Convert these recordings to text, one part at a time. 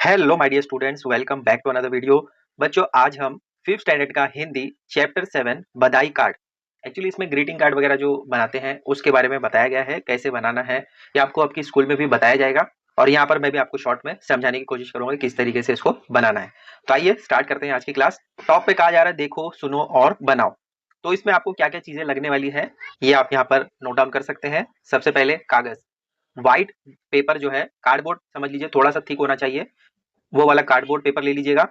Hello my dear students, welcome back to another video. बच्चों, आज हम 5th स्टैंडर्ड का हिंदी चैप्टर 7 बधाई कार्ड। एक्चुअली इसमें ग्रीटिंग कार्ड वगैरह जो बनाते हैं उसके बारे में बताया गया है, कैसे बनाना है ये आपको आपकी स्कूल में भी बताया जाएगा। और यहाँ पर मैं भी आपको शॉर्ट में समझाने की कोशिश करूंगा किस तरीके से इसको बनाना है। तो आइए स्टार्ट करते हैं आज की क्लास। टॉप पे कहा जा रहा है देखो, सुनो और बनाओ। तो इसमें आपको क्या क्या चीजें लगने वाली है ये आप यहाँ पर नोट डाउन कर सकते हैं। सबसे पहले कागज, व्हाइट पेपर जो है, कार्डबोर्ड समझ लीजिए, थोड़ा सा थिक होना चाहिए, वो वाला कार्डबोर्ड पेपर ले लीजिएगा।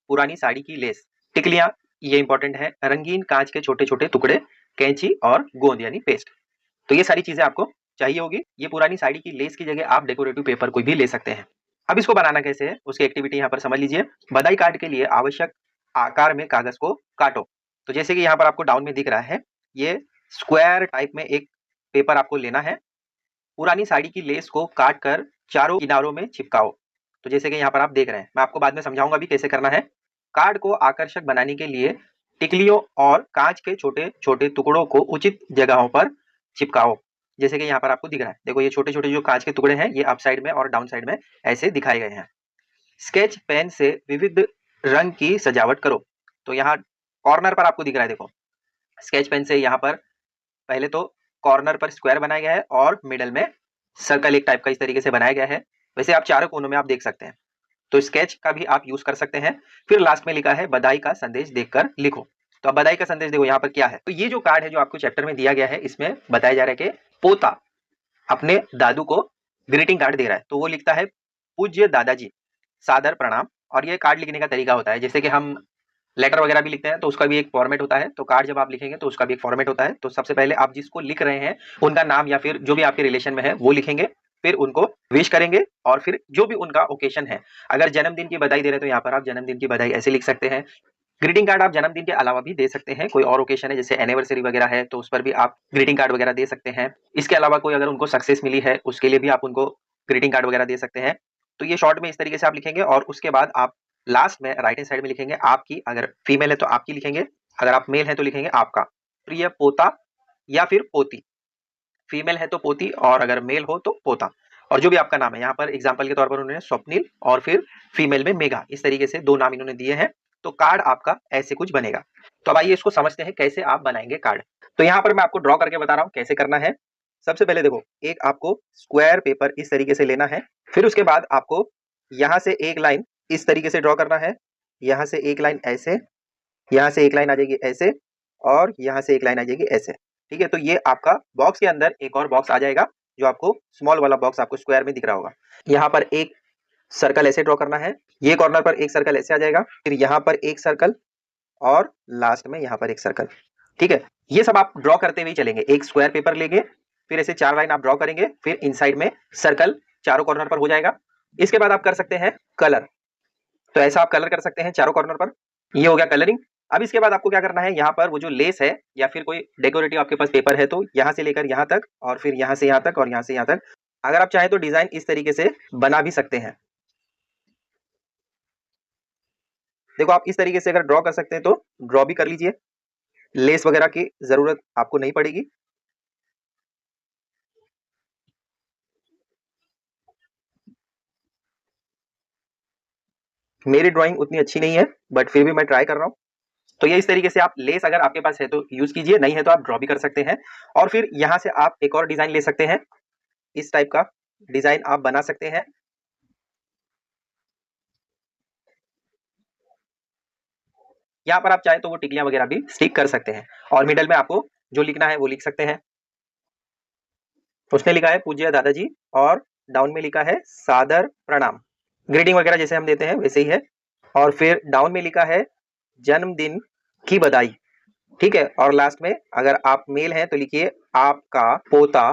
पुरानी साड़ी की लेस, टिकलियां, ये इंपॉर्टेंट है। रंगीन कांच के छोटे छोटे टुकड़े, कैंची और गोंद यानी पेस्ट। तो ये सारी चीजें आपको चाहिए होगी। ये पुरानी साड़ी की लेस की जगह आप डेकोरेटिव पेपर कोई भी ले सकते हैं। अब इसको बनाना कैसे है उसकी एक्टिविटी यहाँ पर समझ लीजिए। बधाई कार्ड के लिए आवश्यक आकार में कागज को काटो। तो जैसे कि यहाँ पर आपको डाउन में दिख रहा है, ये स्क्वायर टाइप में एक पेपर आपको लेना है। पुरानी साड़ी की लेस को काट कर चारों किनारों में चिपकाओ। तो जैसे कि यहाँ पर आप देख रहे हैं, मैं आपको बाद में समझाऊंगा भी कैसे करना है। कार्ड को आकर्षक बनाने के लिए टिकलियों और कांच के छोटे छोटे टुकड़ों को उचित जगहों पर चिपकाओ। जैसे कि यहाँ पर आपको दिख रहा है, देखो ये छोटे छोटे जो कांच के टुकड़े हैं ये अप साइड में और डाउन साइड में ऐसे दिखाए गए हैं। स्केच पेन से विविध रंग की सजावट करो। तो यहाँ कॉर्नर पर आपको दिख रहा है, देखो स्केच पेन से यहाँ पर पहले तो कॉर्नर पर स्क्वायर बनाया गया है और मिडल में सर्कल एक टाइप का इस तरीके से बनाया गया है। वैसे आप चारों कोनों में आप देख सकते हैं, तो स्केच का भी आप यूज कर सकते हैं। फिर लास्ट में लिखा है बधाई का संदेश देखकर लिखो। तो अब बधाई का संदेश देखो यहाँ पर क्या है। तो ये जो कार्ड है जो आपको चैप्टर में दिया गया है, इसमें बताया जा रहा है कि पोता अपने दादू को ग्रीटिंग कार्ड दे रहा है। तो वो लिखता है पूज्य दादाजी, सादर प्रणाम। और ये कार्ड लिखने का तरीका होता है, जैसे कि हम लेटर वगैरह भी लिखते हैं तो उसका भी एक फॉर्मेट होता है। तो कार्ड जब आप लिखेंगे तो उसका भी एक फॉर्मेट होता है। तो सबसे पहले आप जिसको लिख रहे हैं उनका नाम या फिर जो भी आपके रिलेशन में है वो लिखेंगे, फिर उनको विश करेंगे और फिर जो भी उनका ओकेशन है, अगर जन्मदिन की बधाई दे रहे हैं तो यहाँ पर आप जन्मदिन की बधाई ऐसे लिख सकते हैं। ग्रीटिंग कार्ड आप जन्मदिन के अलावा भी दे सकते हैं, कोई और ओकेशन है जैसे एनिवर्सरी वगैरह है तो उस पर भी आप ग्रीटिंग कार्ड वगैरह दे सकते हैं। इसके अलावा कोई अगर उनको सक्सेस मिली है उसके लिए भी आप उनको ग्रीटिंग कार्ड वगैरह दे सकते हैं। तो ये शॉर्ट में इस तरीके से आप लिखेंगे और उसके बाद आप लास्ट में राइट हैंड साइड में लिखेंगे आपकी, अगर फीमेल है तो आपकी लिखेंगे, अगर आप मेल है तो लिखेंगे आपका। प्रिय पोता या फिर पोती, फीमेल है तो पोती और अगर मेल हो तो पोता। और जो भी आपका नाम है, यहाँ पर एग्जाम्पल के तौर पर उन्होंने स्वप्निल और फिर फीमेल में मेघा, इस तरीके से दो नाम इन्होंने दिए हैं। तो कार्ड आपका ऐसे कुछ बनेगा। तो अब आइए इसको समझते हैं कैसे आप बनाएंगे कार्ड। तो यहाँ पर मैं आपको ड्रॉ करके बता रहा हूँ कैसे करना है। सबसे पहले देखो, एक आपको स्क्वायर पेपर इस तरीके से लेना है। फिर उसके बाद आपको यहाँ से एक लाइन इस तरीके से ड्रॉ करना है, यहाँ से एक लाइन ऐसे, यहाँ से एक लाइन आ जाएगी ऐसे, और यहाँ से एक लाइन आ जाएगी ऐसे। ठीक है, तो ये आपका बॉक्स के अंदर एक और बॉक्स आ जाएगा जो आपको स्मॉल वाला बॉक्स आपको स्क्वायर में दिख रहा होगा। यहाँ पर एक सर्कल ऐसे ड्रॉ करना है, ये कॉर्नर पर एक सर्कल ऐसे आ जाएगा, फिर यहाँ पर एक सर्कल और लास्ट में यहाँ पर एक सर्कल। ठीक है, ये सब आप ड्रॉ करते हुए चलेंगे। एक स्क्वायर पेपर लेंगे, फिर ऐसे चार लाइन आप ड्रॉ करेंगे, फिर इनसाइड में सर्कल चारों कॉर्नर पर हो जाएगा। इसके बाद आप कर सकते हैं कलर। तो ऐसा आप कलर कर सकते हैं चारों कॉर्नर पर, ये हो गया कलरिंग। अब इसके बाद आपको क्या करना है, यहाँ पर वो जो लेस है या फिर कोई डेकोरेटिव आपके पास पेपर है तो यहाँ से लेकर यहाँ तक और फिर यहाँ से यहाँ तक और यहाँ से यहाँ तक, अगर आप चाहें तो डिजाइन इस तरीके से बना भी सकते हैं। देखो आप इस तरीके से अगर ड्रॉ कर सकते हैं तो ड्रॉ भी कर लीजिए, लेस वगैरह की जरूरत आपको नहीं पड़ेगी। मेरी ड्राइंग उतनी अच्छी नहीं है बट फिर भी मैं ट्राई कर रहा हूँ। तो ये इस तरीके से आप लेस अगर आपके पास है तो यूज कीजिए, नहीं है तो आप ड्रॉ भी कर सकते हैं। और फिर यहाँ से आप एक और डिजाइन ले सकते हैं, इस टाइप का डिजाइन आप बना सकते हैं। यहाँ पर आप चाहे तो वो टिकलियां वगैरह भी स्टिक कर सकते हैं। और मिडल में आपको जो लिखना है वो लिख सकते हैं। उसने लिखा है पूज्य दादाजी और डाउन में लिखा है सादर प्रणाम, ग्रीटिंग वगैरह जैसे हम देते हैं वैसे ही है। और फिर डाउन में लिखा है जन्मदिन की बधाई। ठीक है, और लास्ट में अगर आप मेल हैं तो लिखिए आपका पोता,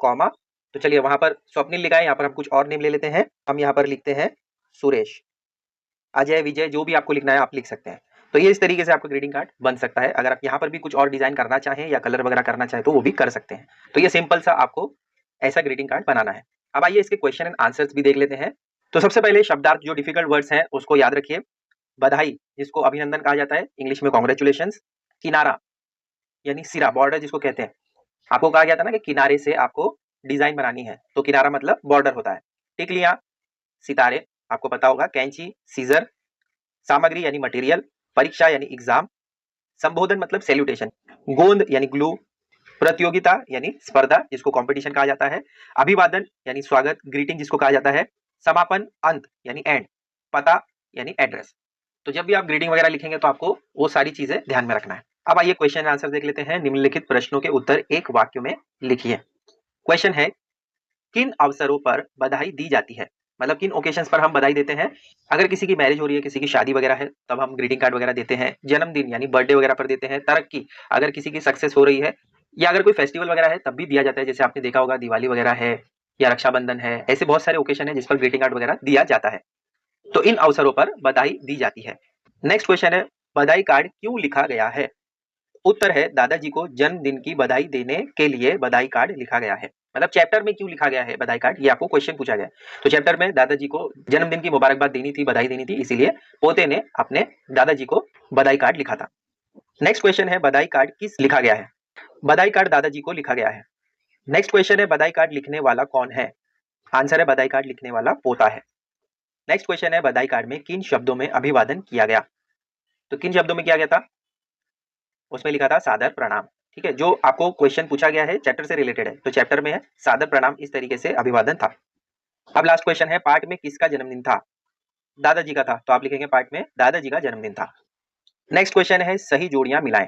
कॉमा। तो चलिए वहां पर स्वप्निल लिखा है, यहाँ पर हम कुछ और नेम ले लेते हैं। हम यहाँ पर लिखते हैं सुरेश, अजय, विजय, जो भी आपको लिखना है आप लिख सकते हैं। तो ये इस तरीके से आपका ग्रीटिंग कार्ड बन सकता है। अगर आप यहाँ पर भी कुछ और डिजाइन करना चाहें या कलर वगैरह करना चाहें तो वो भी कर सकते हैं। तो ये सिंपल सा आपको ऐसा ग्रीटिंग कार्ड बनाना है। अब आइए इसके क्वेश्चन एंड आंसर्स भी देख लेते हैं। तो सबसे पहले शब्दार्थ जो डिफिकल्ट वर्ड्स हैं उसको याद रखिए। बधाई जिसको अभिनंदन कहा जाता है, इंग्लिश में कॉन्ग्रेचुलेशन। किनारा यानी सिरा, बॉर्डर जिसको कहते हैं, आपको कहा गया था ना कि किनारे से आपको डिजाइन बनानी है, तो किनारा मतलब बॉर्डर होता है। टिकलियां, सितारे, आपको पता होगा, कैंची, सीजर, सामग्री यानी मटेरियल, परीक्षा यानी एग्जाम, संबोधन मतलब सैल्यूटेशन, गोंद यानी ग्लू, प्रतियोगिता यानी स्पर्धा जिसको कंपटीशन कहा जाता है, अभिवादन यानी स्वागत, ग्रीटिंग जिसको कहा जाता है, समापन अंत यानी एंड, पता यानी एड्रेस। तो जब भी आप ग्रीटिंग वगैरह लिखेंगे तो आपको वो सारी चीजें ध्यान में रखना है। अब आइए क्वेश्चन आंसर देख लेते हैं। निम्नलिखित प्रश्नों के उत्तर एक वाक्य में लिखिए। क्वेश्चन है, किन अवसरों पर बधाई दी जाती है, मतलब किन ओकेशंस पर हम बधाई देते हैं। अगर किसी की मैरिज हो रही है, किसी की शादी वगैरह है, तब हम ग्रीटिंग कार्ड वगैरह देते हैं। जन्मदिन यानी बर्थडे वगैरह पर देते हैं। तरक्की, अगर किसी की सक्सेस हो रही है, या अगर कोई फेस्टिवल वगैरह है तब भी दिया जाता है, जैसे आपने देखा होगा दिवाली वगैरह है या रक्षाबंधन है, ऐसे बहुत सारे ओकेशन है जिस पर ग्रीटिंग कार्ड वगैरह दिया जाता है। तो इन अवसरों पर बधाई दी जाती है। नेक्स्ट क्वेश्चन है, बधाई कार्ड क्यों लिखा गया है। उत्तर है, दादाजी को जन्मदिन की बधाई देने के लिए बधाई कार्ड लिखा गया है। मतलब चैप्टर में क्यों लिखा गया है बधाई कार्ड, ये आपको क्वेश्चन पूछा गया। तो चैप्टर में दादाजी को जन्मदिन की मुबारकबाद देनी थी, बधाई देनी थी, इसीलिए पोते ने अपने दादाजी को बधाई कार्ड लिखा था। नेक्स्ट क्वेश्चन है, बधाई कार्ड किस लिखा गया है। बधाई कार्ड दादाजी को लिखा गया है। नेक्स्ट क्वेश्चन है, बधाई कार्ड लिखने वाला कौन है। आंसर है, बधाई कार्ड लिखने वाला पोता है। नेक्स्ट क्वेश्चन है, बधाई कार्ड में किन शब्दों में अभिवादन किया गया। तो किन शब्दों में किया गया था, उसमें लिखा था सादर प्रणाम। ठीक है, जो आपको क्वेश्चन पूछा गया है चैप्टर से रिलेटेड है, तो चैप्टर में है सादर प्रणाम, इस तरीके से अभिवादन था। अब लास्ट क्वेश्चन है, पाठ में किसका जन्मदिन था। दादाजी का था, तो आप लिखेंगे पाठ में दादाजी का जन्मदिन था। नेक्स्ट क्वेश्चन है, सही जोड़ियां मिलाएं।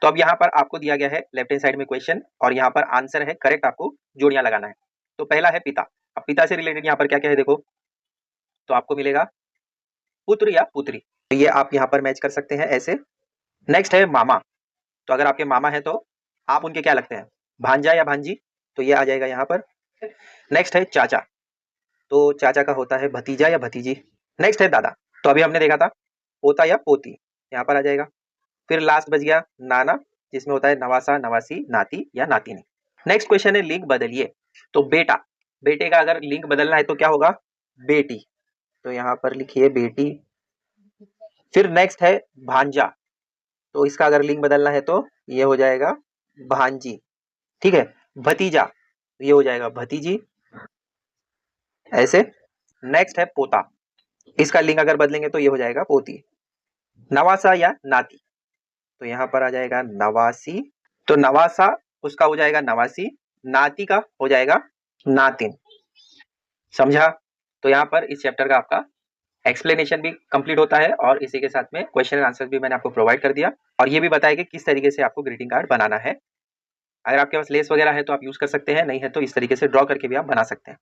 तो अब यहाँ पर आपको दिया गया है लेफ्ट हैंड साइड में क्वेश्चन, और यहाँ पर आंसर है, करेक्ट आपको जोड़ियां लगाना है। तो पहला है पिता। अब पिता से रिलेटेड यहाँ पर क्या क्या है देखो, तो आपको मिलेगा पुत्र या पुत्री, तो ये आप यहाँ पर मैच कर सकते हैं ऐसे। नेक्स्ट है मामा। तो अगर आपके मामा है तो आप उनके क्या लगते हैं, भांजा या भांजी, तो ये आ जाएगा यहाँ पर। नेक्स्ट है चाचा। तो चाचा का होता है भतीजा या भतीजी। नेक्स्ट है दादा। तो अभी हमने देखा था पोता या पोती, यहाँ पर आ जाएगा। फिर लास्ट बच गया नाना, जिसमें होता है नवासा, नवासी, नाती या नातिनी। नेक्स्ट क्वेश्चन है, लिंग बदलिए। तो बेटा, बेटे का अगर लिंग बदलना है तो क्या होगा, बेटी, तो यहाँ पर लिखिए बेटी। फिर नेक्स्ट है भांजा। तो इसका अगर लिंग बदलना है तो ये हो जाएगा भांजी। ठीक है, भतीजा, ये हो जाएगा भतीजी, ऐसे। नेक्स्ट है पोता, इसका लिंग अगर बदलेंगे तो ये हो जाएगा पोती। नवासा या नाती, तो यहाँ पर आ जाएगा नवासी। तो नवासा उसका हो जाएगा नवासी, नाती का हो जाएगा नातिन। समझा। तो यहाँ पर इस चैप्टर का आपका एक्सप्लेनेशन भी कंप्लीट होता है, और इसी के साथ में क्वेश्चन एंड आंसर भी मैंने आपको प्रोवाइड कर दिया, और ये भी बताया कि किस तरीके से आपको ग्रीटिंग कार्ड बनाना है। अगर आपके पास लेस वगैरह है तो आप यूज कर सकते हैं, नहीं है तो इस तरीके से ड्रॉ करके भी आप बना सकते हैं।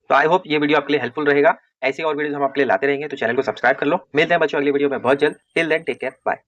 तो आई होप ये वीडियो आपके लिए हेल्पफुल रहेगा। ऐसी और वीडियो हम आपके लिए लाते रहेंगे, तो चैनल को सब्सक्राइब कर लो। मिलते हैं बच्चों अगली वीडियो में बहुत जल्द। Till then take care, bye.